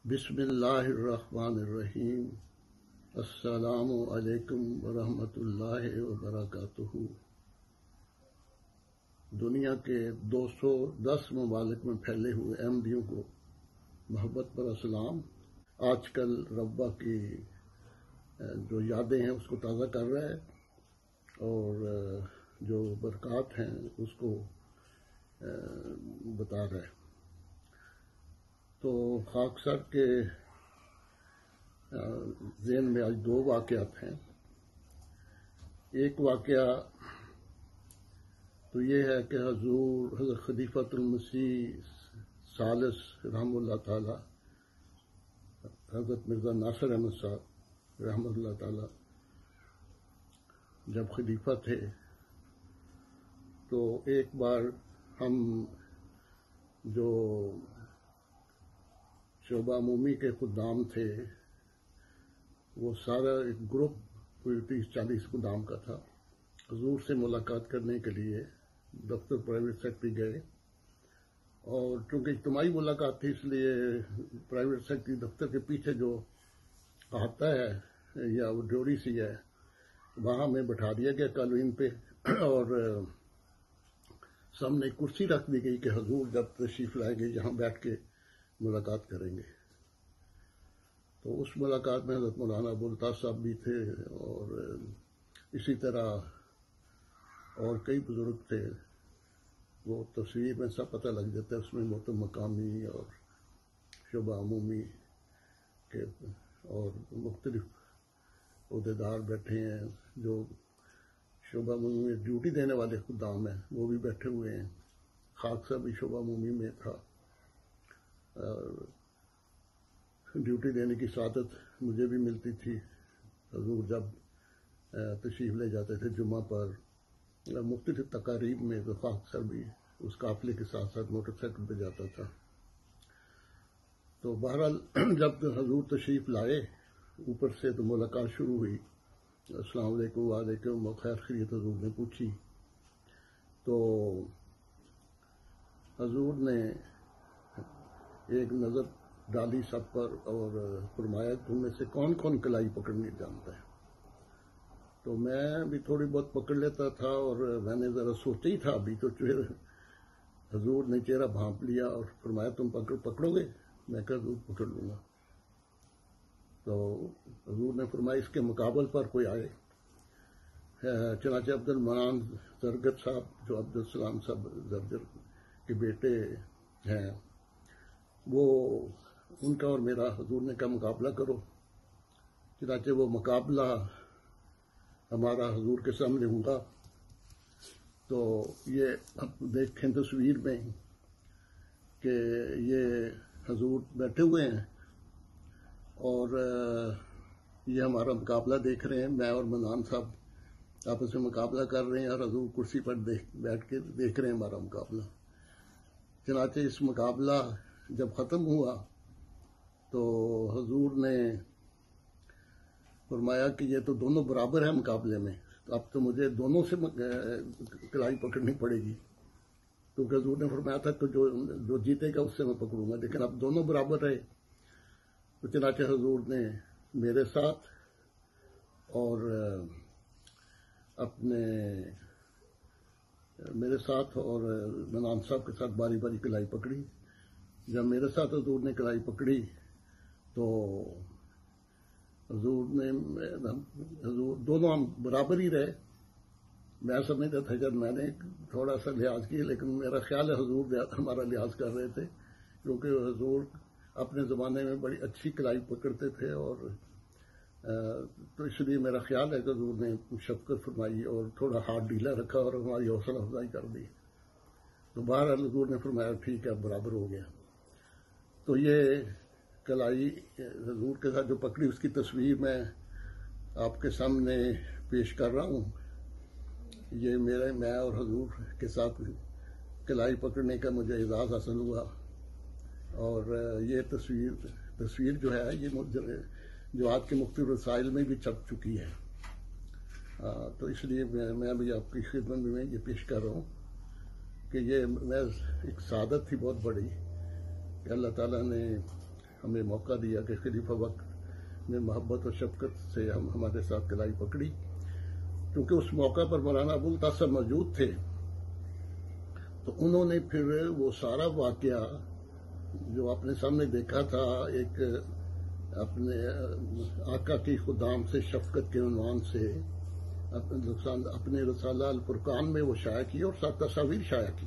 بسم اللہ الرحمن الرحیم۔ السلام علیکم ورحمۃ اللہ وبرکاتہ۔ دنیا کے 210 ممالک میں پھیلے ہوئے احمدیوں کو محبت پر اسلام۔ آج کل ربہ کی جو یادیں ہیں اس کو تازہ کر رہا ہے اور جو برکات ہیں اس کو بتا رہا ہے۔ تو خاکسار کے ذہن میں آج 2 واقعات ہیں۔ ایک واقعہ تو یہ ہے کہ حضرت خلیفۃ المسیح ثالث رحمہ اللہ تعالی، حضرت مرزا ناصر احمد صاحب رحمہ اللہ تعالی جب خلیفہ تھے تو ایک بار ہم جو شعبہ عمومی کے خدام تھے وہ سارا ایک گروپ 30-40 خدام کا تھا، حضور سے ملاقات کرنے کے لیے دفتر پرائیویٹ سیکٹری گئے، اور چونکہ اجتماعی ملاقات تھی اس لیے پرائیویٹ سیکٹری دفتر کے پیچھے جو آتا ہے یا وہ ڈیوری سی ہے وہاں ہمیں بٹھا دیا گیا کالوین پہ، اور سامنے ایک کرسی رکھ دی گئی کہ حضور جب تشریف لائیں گے یہاں بیٹھ کے ملاقات کریں گے۔ تو اس ملاقات میں حضرت مولانا ابو الطاف صاحب بھی تھے اور اسی طرح اور کئی بزرگ تھے۔ وہ تصویر میں سب پتہ لگ جاتا ہے، اس میں محترم مقامی اور شعبہ عمومی کے اور مختلف عہدیدار بیٹھے ہیں، جو شعبہ عمومی میں ڈیوٹی دینے والے خدام ہیں وہ بھی بیٹھے ہوئے ہیں۔ خاکسا بھی شعبہ عمومی میں تھا، ڈیوٹی دینے کی سعادت مجھے بھی ملتی تھی۔ حضور جب تشریف لے جاتے تھے جمعہ پر مختلف تقاریب میں تو خاکسا بھی اس قافلے کے ساتھ ساتھ موٹر سائیکل پہ جاتا تھا۔ تو بہرحال جب حضور تشریف لائے اوپر سے تو ملاقات شروع ہوئی۔ السلام علیکم، وعلیکم، خیر خیریت حضور نے پوچھی تو حضور نے ایک نظر ڈالی سب پر اور فرمایا تم میں سے کون کون کلائی پکڑنی جانتا ہے؟ تو میں بھی تھوڑی بہت پکڑ لیتا تھا اور میں نے ذرا سوچا ہی تھا ابھی تو حضور نے چہرہ بھانپ لیا اور فرمایا تم پکڑو گے؟ میں کہا حضور پکڑ لوں گا۔ تو حضور نے فرمایا اس کے مقابل پر کوئی آئے۔ چنانچہ عبد المنان زرگر صاحب جو عبد السلام صاحب زرگر کے بیٹے ہیں، وہ ان کا اور میرا حضور نے کہا مقابلہ کرو۔ چنانچہ وہ مقابلہ ہمارا حضور کے سامنے ہوا۔ تو یہ اب دیکھیں تصویر میں کہ یہ حضور بیٹھے ہوئے ہیں اور یہ ہمارا مقابلہ دیکھ رہے ہیں، میں اور منان صاحب آپس میں مقابلہ کر رہے ہیں اور حضور کرسی پر بیٹھ کے دیکھ رہے ہیں ہمارا مقابلہ۔ چنانچہ اس مقابلہ جب ختم ہوا تو حضور نے فرمایا کہ یہ تو دونوں برابر ہیں مقابلے میں، تو اب تو مجھے دونوں سے کلائی پکڑنی پڑے گی، کیونکہ حضور نے فرمایا تھا کہ جو جیتے گا اس سے میں پکڑوں گا، لیکن اب دونوں برابر رہے۔ تو چنانچہ حضور نے میرے ساتھ اور منان صاحب کے ساتھ باری باری کلائی پکڑی۔ جب میرے ساتھ حضور نے کلائی پکڑی تو حضور دونوں ہم برابر ہی رہے۔ میں سمجھتا تھا جب میں نے تھوڑا سا لحاظ کیا، لیکن میرا خیال ہے حضور ہمارا لحاظ کر رہے تھے، کیونکہ حضور اپنے زمانے میں بڑی اچھی کلائی پکڑتے تھے، اور تو اس لیے میرا خیال ہے کہ حضور نے شفقت فرمائی اور تھوڑا ہاتھ ڈھیلا رکھا اور ہماری حوصلہ افزائی کر دی۔ تو بہرحال حضور نے فرمایا ٹھیک ہے برابر ہو گیا۔ تو یہ کلائی حضور کے ساتھ جو پکڑی اس کی تصویر میں آپ کے سامنے پیش کر رہا ہوں۔ یہ میں اور حضور کے ساتھ کلائی پکڑنے کا مجھے اعزاز حاصل ہوا، اور یہ تصویر جو ہے یہ جو آج کے مختلف رسائل میں بھی چھپ چکی ہے۔ تو اس لیے میں بھی آپ کی خدمت میں یہ پیش کر رہا ہوں کہ یہ محض ایک سعادت تھی بہت بڑی کہ اللہ تعالیٰ نے ہمیں موقع دیا کہ خلیفہ وقت نے محبت اور شفقت سے ہمارے ساتھ کلائی پکڑی. کیونکہ اس موقع پر مولانا ابوالقاسم موجود تھے تو انہوں نے پھر وہ سارا واقعہ جو اپنے سامنے دیکھا تھا ایک اپنے آقا کی خدام سے شفقت کے عنوان سے اپنے رسالہ الفرقان میں وہ شائع کی اور ساتھ تصاویر شائع کی.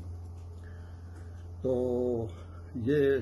تو یہ